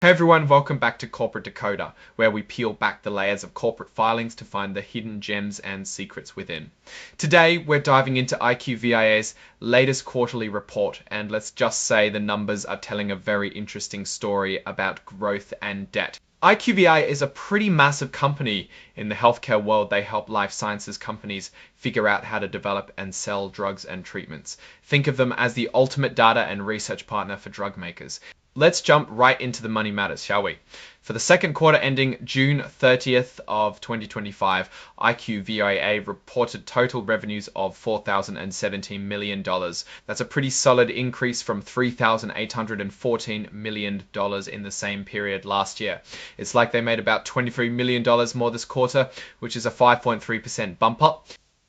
Hey everyone, welcome back to Corporate Decoder, where we peel back the layers of corporate filings to find the hidden gems and secrets within. Today, we're diving into IQVIA's latest quarterly report, and let's just say the numbers are telling a very interesting story about growth and debt. IQVIA is a pretty massive company in the healthcare world. They help life sciences companies figure out how to develop and sell drugs and treatments. Think of them as the ultimate data and research partner for drug makers. Let's jump right into the money matters, shall we? For the second quarter ending June 30th of 2025, IQVIA reported total revenues of $4,017 million. That's a pretty solid increase from $3,814 million in the same period last year. It's like they made about $23 million more this quarter, which is a 5.3% bump up.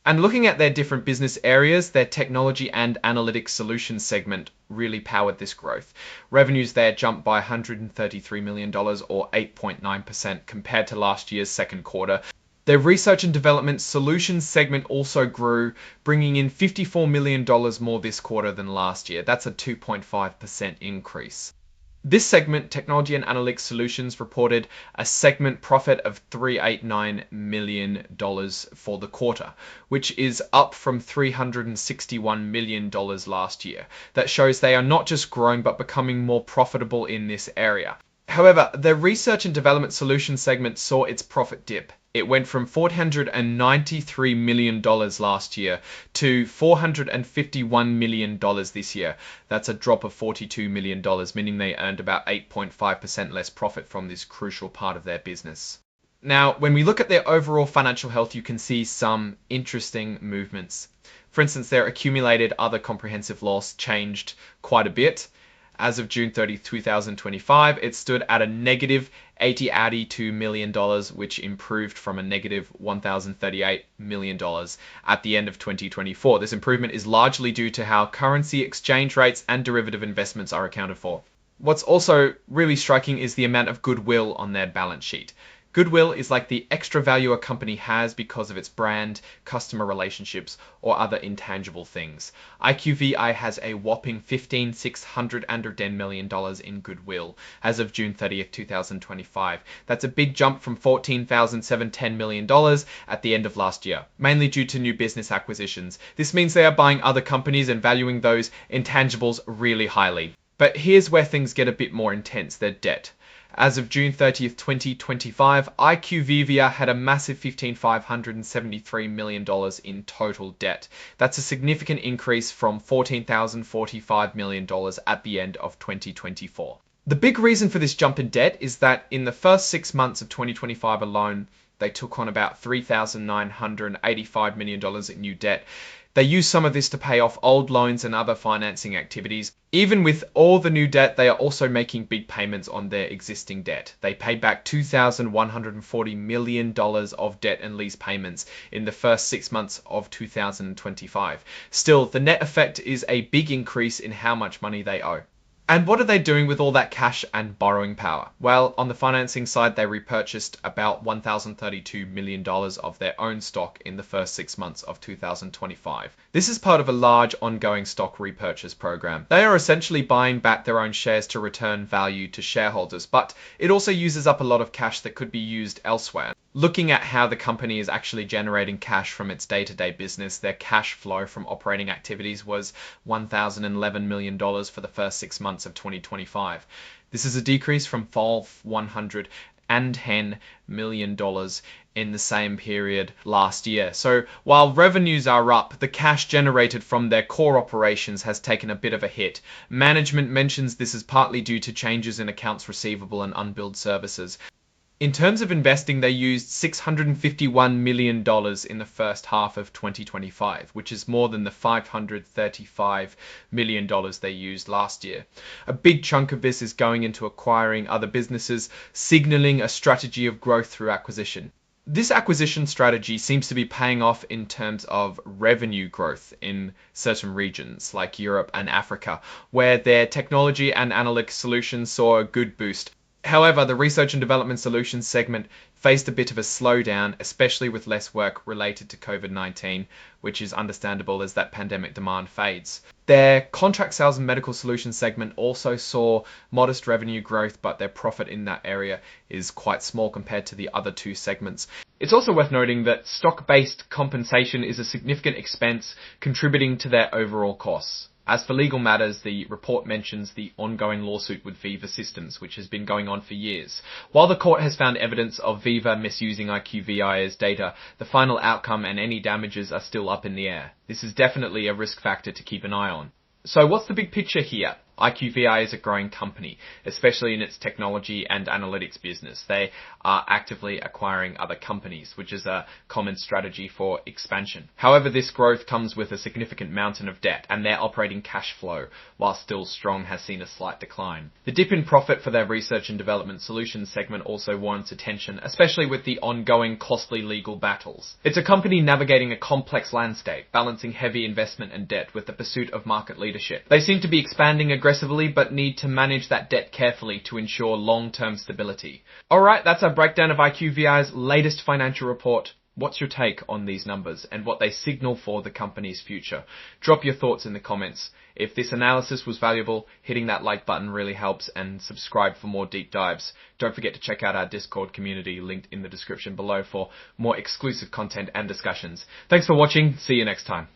And looking at their different business areas, their technology and analytics solutions segment really powered this growth. Revenues there jumped by $133 million or 8.9% compared to last year's second quarter. Their research and development solutions segment also grew, bringing in $54 million more this quarter than last year. That's a 2.5% increase. This segment, Technology and Analytics Solutions, reported a segment profit of $389 million for the quarter, which is up from $361 million last year. That shows they are not just growing but becoming more profitable in this area. However, the Research and Development Solutions segment saw its profit dip. It went from $493 million last year to $451 million this year. That's a drop of $42 million, meaning they earned about 8.5% less profit from this crucial part of their business. Now, when we look at their overall financial health, you can see some interesting movements. For instance, their accumulated other comprehensive loss changed quite a bit. As of June 30, 2025, it stood at a negative $82 million, which improved from a negative $1,038 million at the end of 2024. This improvement is largely due to how currency exchange rates and derivative investments are accounted for. What's also really striking is the amount of goodwill on their balance sheet. Goodwill is like the extra value a company has because of its brand, customer relationships, or other intangible things. IQVIA has a whopping $15,610 million in goodwill as of June 30th, 2025. That's a big jump from $14,710 million at the end of last year, mainly due to new business acquisitions. This means they are buying other companies and valuing those intangibles really highly. But here's where things get a bit more intense, their debt. As of June 30th, 2025, IQVIA had a massive $15,573 million in total debt. That's a significant increase from $14,045 million at the end of 2024. The big reason for this jump in debt is that in the first 6 months of 2025 alone, they took on about $3,985 million in new debt. They used some of this to pay off old loans and other financing activities. Even with all the new debt, they are also making big payments on their existing debt. They paid back $2,140 million of debt and lease payments in the first 6 months of 2025. Still, the net effect is a big increase in how much money they owe. And what are they doing with all that cash and borrowing power? Well, on the financing side, they repurchased about $1,032 million of their own stock in the first 6 months of 2025. This is part of a large ongoing stock repurchase program. They are essentially buying back their own shares to return value to shareholders, but it also uses up a lot of cash that could be used elsewhere. Looking at how the company is actually generating cash from its day-to-day business, their cash flow from operating activities was $1,011 million for the first 6 months of 2025. This is a decrease from $110 million in the same period last year. So while revenues are up, the cash generated from their core operations has taken a bit of a hit. Management mentions this is partly due to changes in accounts receivable and unbilled services. In terms of investing, they used $651 million in the first half of 2025, which is more than the $535 million they used last year. A big chunk of this is going into acquiring other businesses, signaling a strategy of growth through acquisition. This acquisition strategy seems to be paying off in terms of revenue growth in certain regions like Europe and Africa, where their technology and analytics solutions saw a good boost. However, the Research and Development Solutions segment faced a bit of a slowdown, especially with less work related to COVID-19, which is understandable as that pandemic demand fades. Their Contract Sales and Medical Solutions segment also saw modest revenue growth, but their profit in that area is quite small compared to the other two segments. It's also worth noting that stock-based compensation is a significant expense contributing to their overall costs. As for legal matters, the report mentions the ongoing lawsuit with Viva Systems, which has been going on for years. While the court has found evidence of Viva misusing IQVIA's data, the final outcome and any damages are still up in the air. This is definitely a risk factor to keep an eye on. So what's the big picture here? IQVIA is a growing company, especially in its technology and analytics business. They are actively acquiring other companies, which is a common strategy for expansion. However, this growth comes with a significant mountain of debt, and their operating cash flow, while still strong, has seen a slight decline. The dip in profit for their Research and Development Solutions segment also warrants attention, especially with the ongoing costly legal battles. It's a company navigating a complex landscape, balancing heavy investment and debt with the pursuit of market leadership. They seem to be expanding aggressively, but need to manage that debt carefully to ensure long-term stability. Alright, that's our breakdown of IQVIA's latest financial report. What's your take on these numbers and what they signal for the company's future? Drop your thoughts in the comments. If this analysis was valuable, hitting that like button really helps, and subscribe for more deep dives. Don't forget to check out our Discord community linked in the description below for more exclusive content and discussions. Thanks for watching. See you next time.